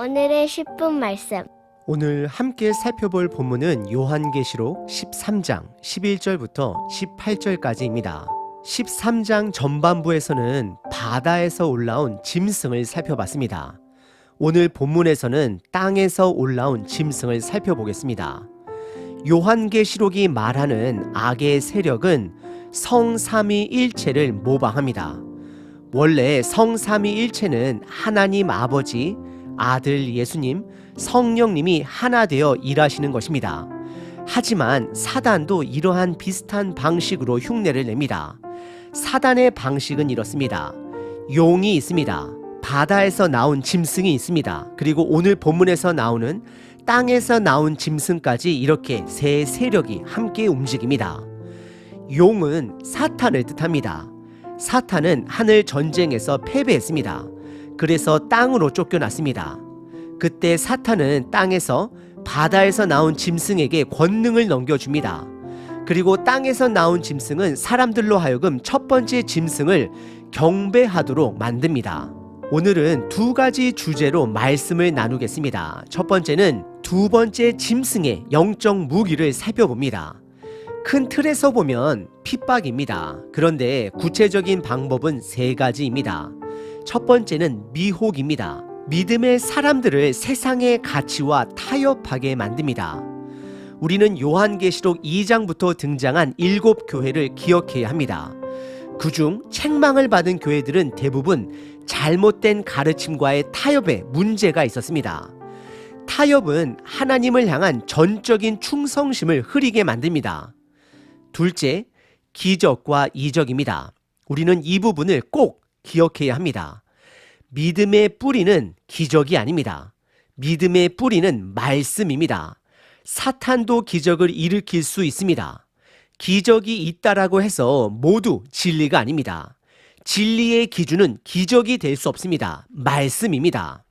오늘의 10분 말씀. 오늘 함께 살펴볼 본문은 요한계시록 13장 11절부터 18절까지입니다. 13장 전반부에서는 바다에서 올라온 짐승을 살펴봤습니다. 오늘 본문에서는 땅에서 올라온 짐승을 살펴보겠습니다. 요한계시록이 말하는 악의 세력은 성삼위일체를 모방합니다. 원래 성삼위일체는 하나님 아버지, 아들 예수님, 성령님이 하나 되어 일하시는 것입니다. 하지만 사단도 이러한 비슷한 방식으로 흉내를 냅니다. 사단의 방식은 이렇습니다. 용이 있습니다. 바다에서 나온 짐승이 있습니다. 그리고 오늘 본문에서 나오는 땅에서 나온 짐승까지 이렇게 세 세력이 함께 움직입니다. 용은 사탄을 뜻합니다. 사탄은 하늘 전쟁에서 패배했습니다. 그래서 땅으로 쫓겨났습니다. 그때 사탄은 땅에서 바다에서 나온 짐승에게 권능을 넘겨줍니다. 그리고 땅에서 나온 짐승은 사람들로 하여금 첫 번째 짐승을 경배하도록 만듭니다. 오늘은 두 가지 주제로 말씀을 나누겠습니다. 첫 번째는 두 번째 짐승의 영적 무기를 살펴봅니다. 큰 틀에서 보면 핍박입니다. 그런데 구체적인 방법은 세 가지입니다. 첫 번째는 미혹입니다. 믿음의 사람들을 세상의 가치와 타협하게 만듭니다. 우리는 요한계시록 2장부터 등장한 7교회를 기억해야 합니다. 그중 책망을 받은 교회들은 대부분 잘못된 가르침과의 타협에 문제가 있었습니다. 타협은 하나님을 향한 전적인 충성심을 흐리게 만듭니다. 둘째, 기적과 이적입니다. 우리는 이 부분을 꼭 기억해야 합니다. 믿음의 뿌리는 기적이 아닙니다. 믿음의 뿌리는 말씀입니다. 사탄도 기적을 일으킬 수 있습니다. 기적이 있다라고 해서 모두 진리가 아닙니다. 진리의 기준은 기적이 될 수 없습니다. 말씀입니다.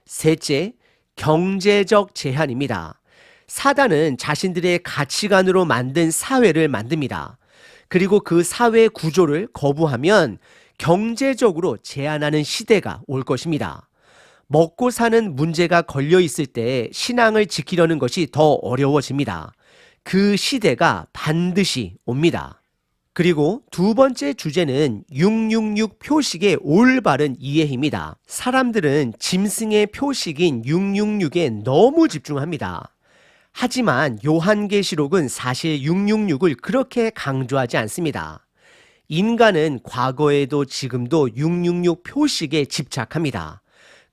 셋째, 경제적 제한입니다. 사단은 자신들의 가치관으로 만든 사회를 만듭니다. 그리고 그 사회 구조를 거부하면 경제적으로 제한하는 시대가 올 것입니다. 먹고 사는 문제가 걸려 있을 때 신앙을 지키려는 것이 더 어려워집니다. 그 시대가 반드시 옵니다. 그리고 두 번째 주제는 666 표식의 올바른 이해입니다. 사람들은 짐승의 표식인 666에 너무 집중합니다. 하지만 요한계시록은 사실 666을 그렇게 강조하지 않습니다. 인간은 과거에도 지금도 666 표식에 집착합니다.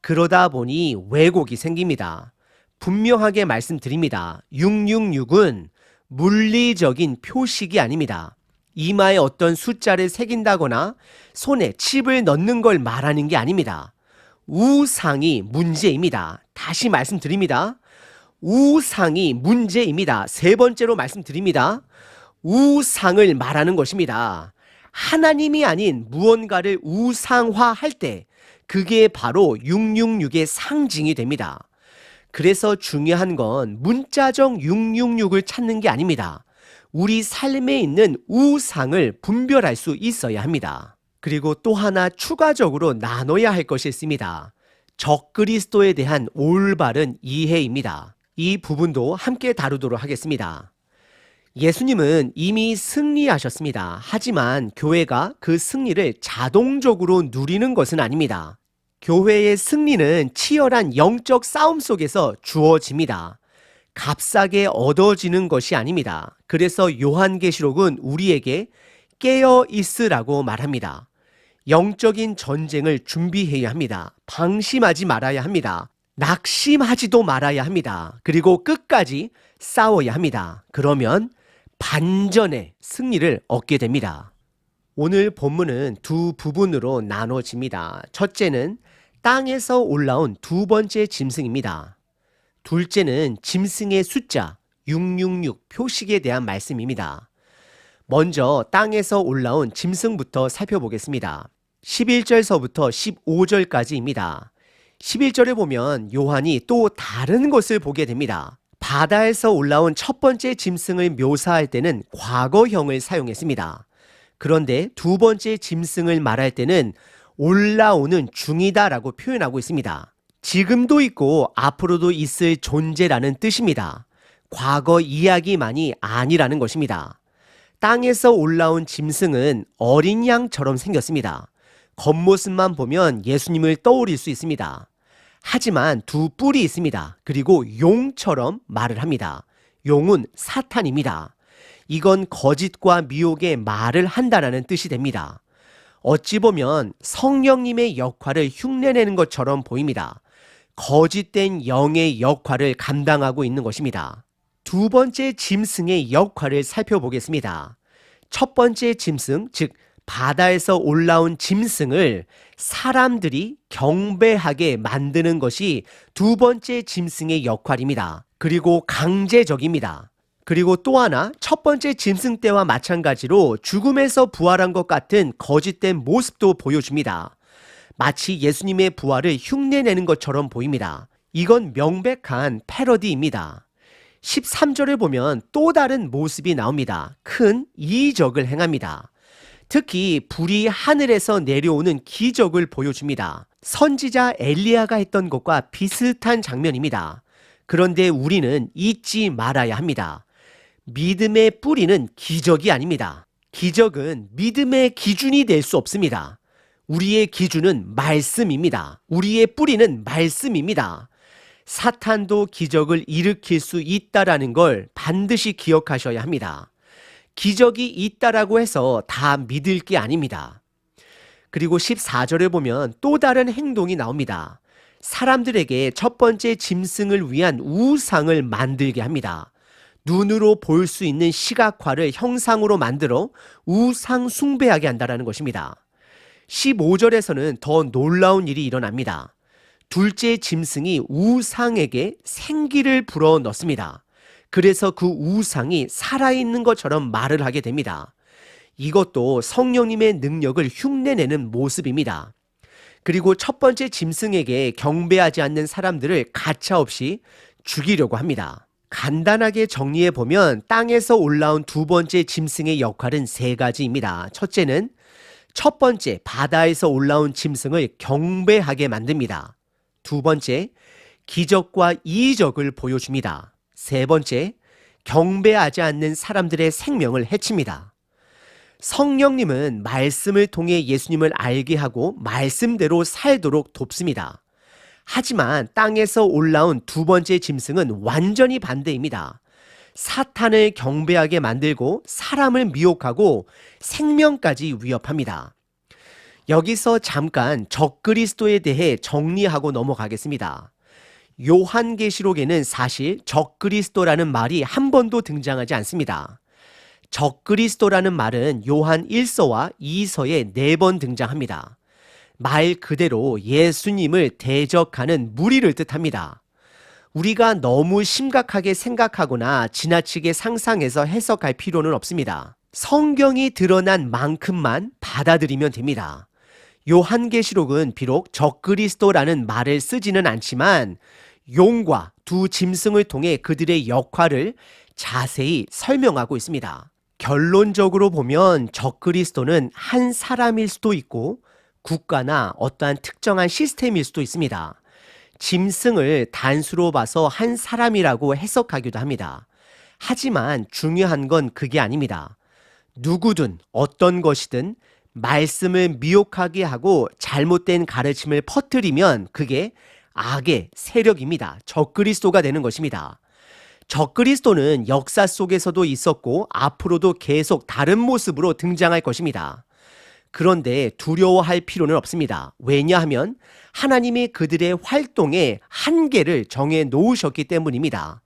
그러다 보니 왜곡이 생깁니다. 분명하게 말씀드립니다. 666은 물리적인 표식이 아닙니다. 이마에 어떤 숫자를 새긴다거나 손에 칩을 넣는 걸 말하는 게 아닙니다. 우상이 문제입니다. 다시 말씀드립니다. 우상이 문제입니다. 세 번째로 말씀드립니다. 우상을 말하는 것입니다. 하나님이 아닌 무언가를 우상화할 때 그게 바로 666의 상징이 됩니다. 그래서 중요한 건 문자적 666을 찾는 게 아닙니다. 우리 삶에 있는 우상을 분별할 수 있어야 합니다. 그리고 또 하나 추가적으로 나눠야 할 것이 있습니다. 적그리스도에 대한 올바른 이해입니다. 이 부분도 함께 다루도록 하겠습니다. 예수님은 이미 승리하셨습니다. 하지만 교회가 그 승리를 자동적으로 누리는 것은 아닙니다. 교회의 승리는 치열한 영적 싸움 속에서 주어집니다. 값싸게 얻어지는 것이 아닙니다. 그래서 요한계시록은 우리에게 깨어 있으라고 말합니다. 영적인 전쟁을 준비해야 합니다. 방심하지 말아야 합니다. 낙심하지도 말아야 합니다. 그리고 끝까지 싸워야 합니다. 그러면 반전의 승리를 얻게 됩니다. 오늘 본문은 두 부분으로 나눠집니다. 첫째는 땅에서 올라온 두 번째 짐승입니다. 둘째는 짐승의 숫자 666 표식에 대한 말씀입니다. 먼저 땅에서 올라온 짐승부터 살펴보겠습니다. 11절서부터 15절까지입니다. 11절에 보면 요한이 또 다른 것을 보게 됩니다. 바다에서 올라온 첫 번째 짐승을 묘사할 때는 과거형을 사용했습니다. 그런데 두 번째 짐승을 말할 때는 올라오는 중이다라고 표현하고 있습니다. 지금도 있고 앞으로도 있을 존재라는 뜻입니다. 과거 이야기만이 아니라는 것입니다. 땅에서 올라온 짐승은 어린 양처럼 생겼습니다. 겉모습만 보면 예수님을 떠올릴 수 있습니다. 하지만 두 뿔이 있습니다. 그리고 용처럼 말을 합니다. 용은 사탄입니다. 이건 거짓과 미혹의 말을 한다라는 뜻이 됩니다. 어찌 보면 성령님의 역할을 흉내내는 것처럼 보입니다. 거짓된 영의 역할을 감당하고 있는 것입니다. 두 번째 짐승의 역할을 살펴보겠습니다. 첫 번째 짐승, 즉 바다에서 올라온 짐승을 사람들이 경배하게 만드는 것이 두 번째 짐승의 역할입니다. 그리고 강제적입니다. 그리고 또 하나, 첫 번째 짐승 때와 마찬가지로 죽음에서 부활한 것 같은 거짓된 모습도 보여줍니다. 마치 예수님의 부활을 흉내내는 것처럼 보입니다. 이건 명백한 패러디입니다. 13절을 보면 또 다른 모습이 나옵니다. 큰 이적을 행합니다. 특히 불이 하늘에서 내려오는 기적을 보여줍니다. 선지자 엘리야가 했던 것과 비슷한 장면입니다. 그런데 우리는 잊지 말아야 합니다. 믿음의 뿌리는 기적이 아닙니다. 기적은 믿음의 기준이 될 수 없습니다. 우리의 기준은 말씀입니다. 우리의 뿌리는 말씀입니다. 사탄도 기적을 일으킬 수 있다라는 걸 반드시 기억하셔야 합니다. 기적이 있다라고 해서 다 믿을 게 아닙니다. 그리고 14절에 보면 또 다른 행동이 나옵니다. 사람들에게 첫 번째 짐승을 위한 우상을 만들게 합니다. 눈으로 볼 수 있는 시각화를 형상으로 만들어 우상 숭배하게 한다는 것입니다. 15절에서는 더 놀라운 일이 일어납니다. 둘째 짐승이 우상에게 생기를 불어 넣습니다. 그래서 그 우상이 살아있는 것처럼 말을 하게 됩니다. 이것도 성령님의 능력을 흉내내는 모습입니다. 그리고 첫 번째 짐승에게 경배하지 않는 사람들을 가차없이 죽이려고 합니다. 간단하게 정리해 보면 땅에서 올라온 두 번째 짐승의 역할은 세 가지입니다. 첫째는 첫 번째 바다에서 올라온 짐승을 경배하게 만듭니다. 두 번째, 기적과 이적을 보여줍니다. 세 번째, 경배하지 않는 사람들의 생명을 해칩니다. 성령님은 말씀을 통해 예수님을 알게 하고 말씀대로 살도록 돕습니다. 하지만 땅에서 올라온 두 번째 짐승은 완전히 반대입니다. 사탄을 경배하게 만들고 사람을 미혹하고 생명까지 위협합니다. 여기서 잠깐 적그리스도에 대해 정리하고 넘어가겠습니다. 요한계시록에는 사실 적그리스도라는 말이 한 번도 등장하지 않습니다. 적그리스도라는 말은 요한 1서와 2서에 4번 등장합니다. 말 그대로 예수님을 대적하는 무리를 뜻합니다. 우리가 너무 심각하게 생각하거나 지나치게 상상해서 해석할 필요는 없습니다. 성경이 드러난 만큼만 받아들이면 됩니다. 요한계시록은 비록 적그리스도라는 말을 쓰지는 않지만 용과 두 짐승을 통해 그들의 역할을 자세히 설명하고 있습니다. 결론적으로 보면 적그리스도는 한 사람일 수도 있고 국가나 어떠한 특정한 시스템일 수도 있습니다. 짐승을 단수로 봐서 한 사람이라고 해석하기도 합니다. 하지만 중요한 건 그게 아닙니다. 누구든 어떤 것이든 말씀을 미혹하게 하고 잘못된 가르침을 퍼뜨리면 그게 악의 세력입니다. 적그리스도가 되는 것입니다. 적그리스도는 역사 속에서도 있었고 앞으로도 계속 다른 모습으로 등장할 것입니다. 그런데 두려워할 필요는 없습니다. 왜냐하면 하나님이 그들의 활동에 한계를 정해 놓으셨기 때문입니다.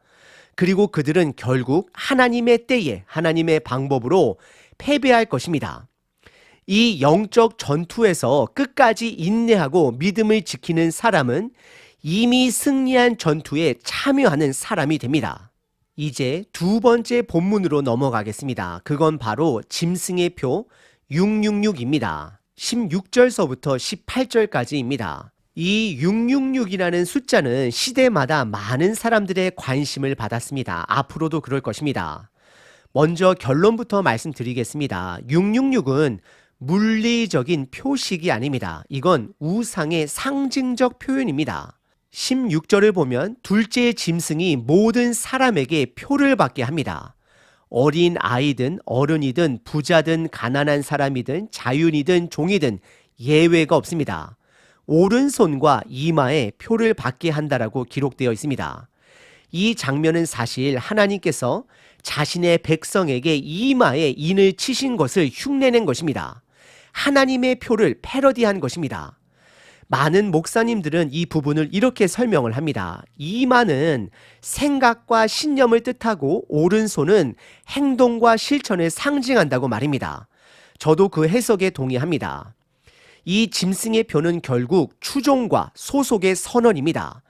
그리고 그들은 결국 하나님의 때에 하나님의 방법으로 패배할 것입니다. 이 영적 전투에서 끝까지 인내하고 믿음을 지키는 사람은 이미 승리한 전투에 참여하는 사람이 됩니다. 이제 두 번째 본문으로 넘어가겠습니다. 그건 바로 짐승의 표 666입니다. 16절서부터 18절까지입니다. 이 666이라는 숫자는 시대마다 많은 사람들의 관심을 받았습니다. 앞으로도 그럴 것입니다. 먼저 결론부터 말씀드리겠습니다. 666은 물리적인 표식이 아닙니다. 이건 우상의 상징적 표현입니다. 16절을 보면 둘째 짐승이 모든 사람에게 표를 받게 합니다. 어린 아이든 어른이든 부자든 가난한 사람이든 자유인이든 종이든 예외가 없습니다. 오른손과 이마에 표를 받게 한다라고 기록되어 있습니다. 이 장면은 사실 하나님께서 자신의 백성에게 이마에 인을 치신 것을 흉내낸 것입니다. 하나님의 표를 패러디한 것입니다. 많은 목사님들은 이 부분을 이렇게 설명을 합니다. 이마는 생각과 신념을 뜻하고 오른손은 행동과 실천을 상징한다고 말입니다. 저도 그 해석에 동의합니다. 이 짐승의 표는 결국 추종과 소속의 선언입니다.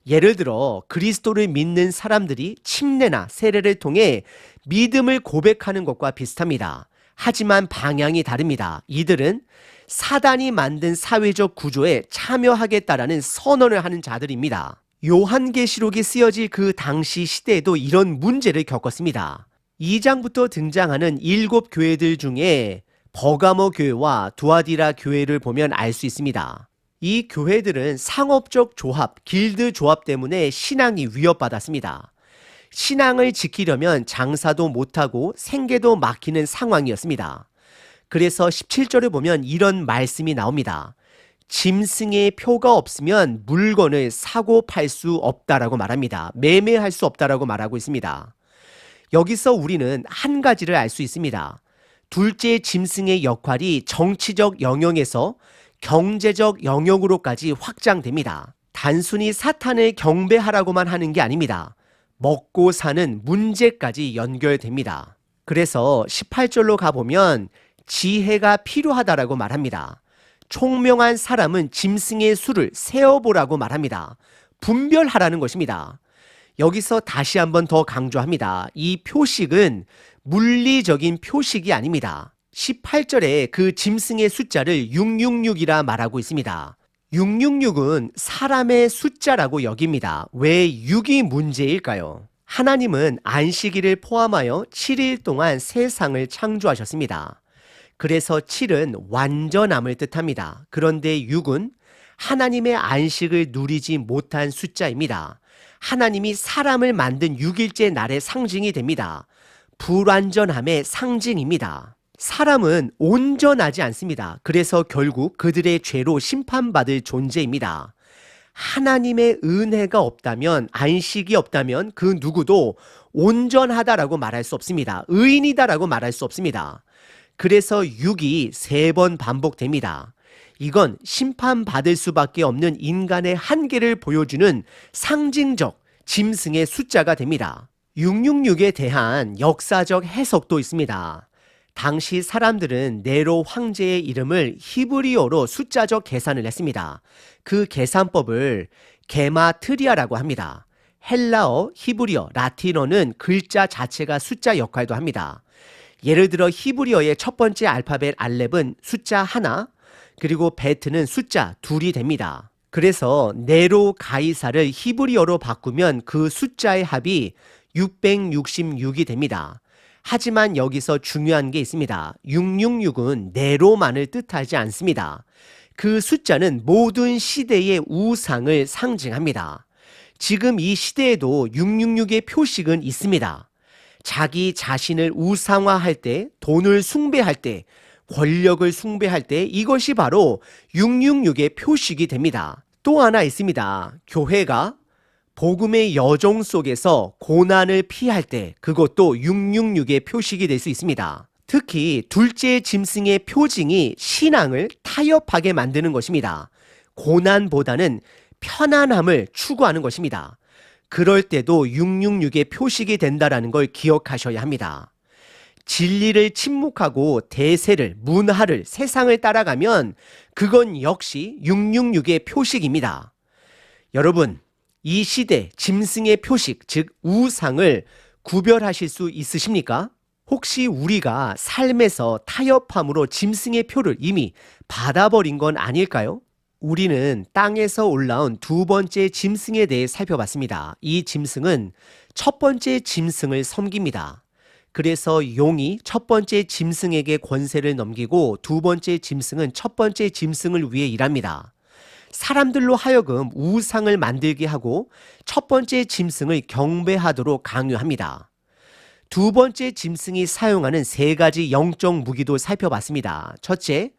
예를 들어 그리스도를 믿는 사람들이 침례나 세례를 통해 믿음을 고백하는 것과 비슷합니다. 하지만 방향이 다릅니다. 이들은 사단이 만든 사회적 구조에 참여하겠다라는 선언을 하는 자들입니다. 요한계시록이 쓰여질 그 당시 시대에도 이런 문제를 겪었습니다. 2장부터 등장하는 7 교회들 중에 버가모 교회와 두아디라 교회를 보면 알 수 있습니다. 이 교회들은 상업적 조합, 길드 조합 때문에 신앙이 위협받았습니다. 신앙을 지키려면 장사도 못하고 생계도 막히는 상황이었습니다. 그래서 17절을 보면 이런 말씀이 나옵니다. 짐승의 표가 없으면 물건을 사고 팔 수 없다라고 말합니다. 매매할 수 없다라고 말하고 있습니다. 여기서 우리는 한 가지를 알 수 있습니다. 둘째 짐승의 역할이 정치적 영역에서 경제적 영역으로까지 확장됩니다. 단순히 사탄을 경배하라고만 하는 게 아닙니다. 먹고 사는 문제까지 연결됩니다. 그래서 18절로 가보면 지혜가 필요하다라고 말합니다. 총명한 사람은 짐승의 수를 세어보라고 말합니다. 분별하라는 것입니다. 여기서 다시 한번 더 강조합니다. 이 표식은 물리적인 표식이 아닙니다. 18절에 그 짐승의 숫자를 666이라 말하고 있습니다. 666은 사람의 숫자라고 여깁니다. 왜 6이 문제일까요? 하나님은 안식일을 포함하여 7일 동안 세상을 창조하셨습니다. 그래서 7은 완전함을 뜻합니다. 그런데 6은 하나님의 안식을 누리지 못한 숫자입니다. 하나님이 사람을 만든 6일째 날의 상징이 됩니다. 불완전함의 상징입니다. 사람은 온전하지 않습니다. 그래서 결국 그들의 죄로 심판받을 존재입니다. 하나님의 은혜가 없다면, 안식이 없다면 그 누구도 온전하다라고 말할 수 없습니다. 의인이다라고 말할 수 없습니다. 그래서 6이 3번 반복됩니다. 이건 심판받을 수밖에 없는 인간의 한계를 보여주는 상징적 짐승의 숫자가 됩니다. 666에 대한 역사적 해석도 있습니다. 당시 사람들은 네로 황제의 이름을 히브리어로 숫자적 계산을 했습니다. 그 계산법을 게마트리아라고 합니다. 헬라어, 히브리어, 라틴어는 글자 자체가 숫자 역할도 합니다. 예를 들어 히브리어의 첫 번째 알파벳 알렙은 숫자 1, 그리고 베트는 숫자 2이 됩니다. 그래서 네로 가이사를 히브리어로 바꾸면 그 숫자의 합이 666이 됩니다. 하지만 여기서 중요한 게 있습니다. 666은 네로만을 뜻하지 않습니다. 그 숫자는 모든 시대의 우상을 상징합니다. 지금 이 시대에도 666의 표식은 있습니다. 자기 자신을 우상화할 때, 돈을 숭배할 때, 권력을 숭배할 때 이것이 바로 666의 표식이 됩니다. 또 하나 있습니다. 교회가 복음의 여정 속에서 고난을 피할 때 그것도 666의 표식이 될 수 있습니다. 특히 둘째 짐승의 표징이 신앙을 타협하게 만드는 것입니다. 고난보다는 편안함을 추구하는 것입니다. 그럴 때도 666의 표식이 된다는 걸 기억하셔야 합니다. 진리를 침묵하고 대세를, 문화를, 세상을 따라가면 그건 역시 666의 표식입니다. 여러분, 이 시대 짐승의 표식, 즉 우상을 구별하실 수 있으십니까? 혹시 우리가 삶에서 타협함으로 짐승의 표를 이미 받아버린 건 아닐까요? 우리는 땅에서 올라온 두 번째 짐승에 대해 살펴봤습니다. 이 짐승은 첫 번째 짐승을 섬깁니다. 그래서 용이 첫 번째 짐승에게 권세를 넘기고 두 번째 짐승은 첫 번째 짐승을 위해 일합니다. 사람들로 하여금 우상을 만들게 하고 첫 번째 짐승을 경배하도록 강요합니다. 두 번째 짐승이 사용하는 세 가지 영적 무기도 살펴봤습니다. 첫째,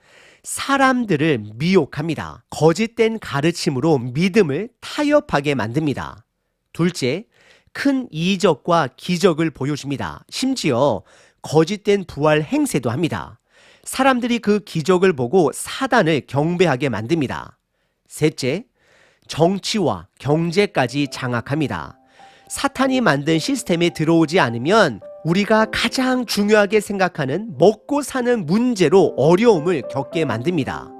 사람들을 미혹합니다. 거짓된 가르침으로 믿음을 타협하게 만듭니다. 둘째, 큰 이적과 기적을 보여줍니다. 심지어 거짓된 부활 행세도 합니다. 사람들이 그 기적을 보고 사단을 경배하게 만듭니다. 셋째, 정치와 경제까지 장악합니다. 사탄이 만든 시스템에 들어오지 않으면 우리가 가장 중요하게 생각하는 먹고 사는 문제로 어려움을 겪게 만듭니다.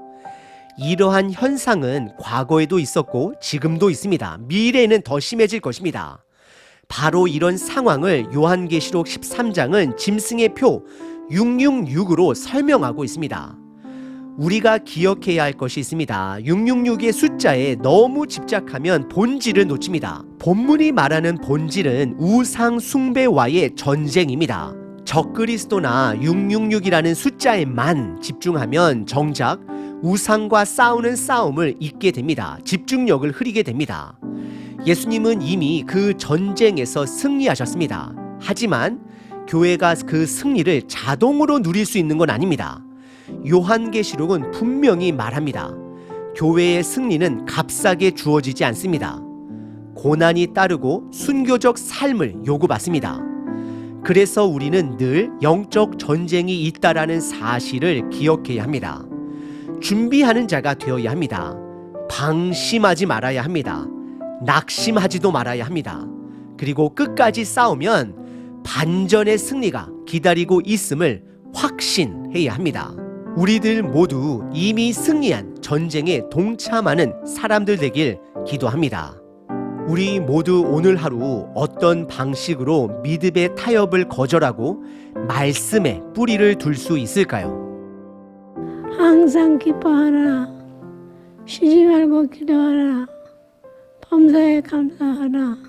이러한 현상은 과거에도 있었고 지금도 있습니다. 미래에는 더 심해질 것입니다. 바로 이런 상황을 요한계시록 13장은 짐승의 표 666으로 설명하고 있습니다. 우리가 기억해야 할 것이 있습니다. 666의 숫자에 너무 집착하면 본질을 놓칩니다. 본문이 말하는 본질은 우상 숭배와의 전쟁입니다. 적그리스도나 666이라는 숫자에만 집중하면 정작 우상과 싸우는 싸움을 잊게 됩니다. 집중력을 흐리게 됩니다. 예수님은 이미 그 전쟁에서 승리하셨습니다. 하지만 교회가 그 승리를 자동으로 누릴 수 있는 건 아닙니다. 요한계시록은 분명히 말합니다. 교회의 승리는 값싸게 주어지지 않습니다. 고난이 따르고 순교적 삶을 요구받습니다. 그래서 우리는 늘 영적 전쟁이 있다라는 사실을 기억해야 합니다. 준비하는 자가 되어야 합니다. 방심하지 말아야 합니다. 낙심하지도 말아야 합니다. 그리고 끝까지 싸우면 반전의 승리가 기다리고 있음을 확신해야 합니다. 우리들 모두 이미 승리한 전쟁에 동참하는 사람들 되길 기도합니다. 우리 모두 오늘 하루 어떤 방식으로 믿음의 타협을 거절하고 말씀에 뿌리를 둘 수 있을까요? 항상 기뻐하라. 쉬지 말고 기도하라. 범사에 감사하라.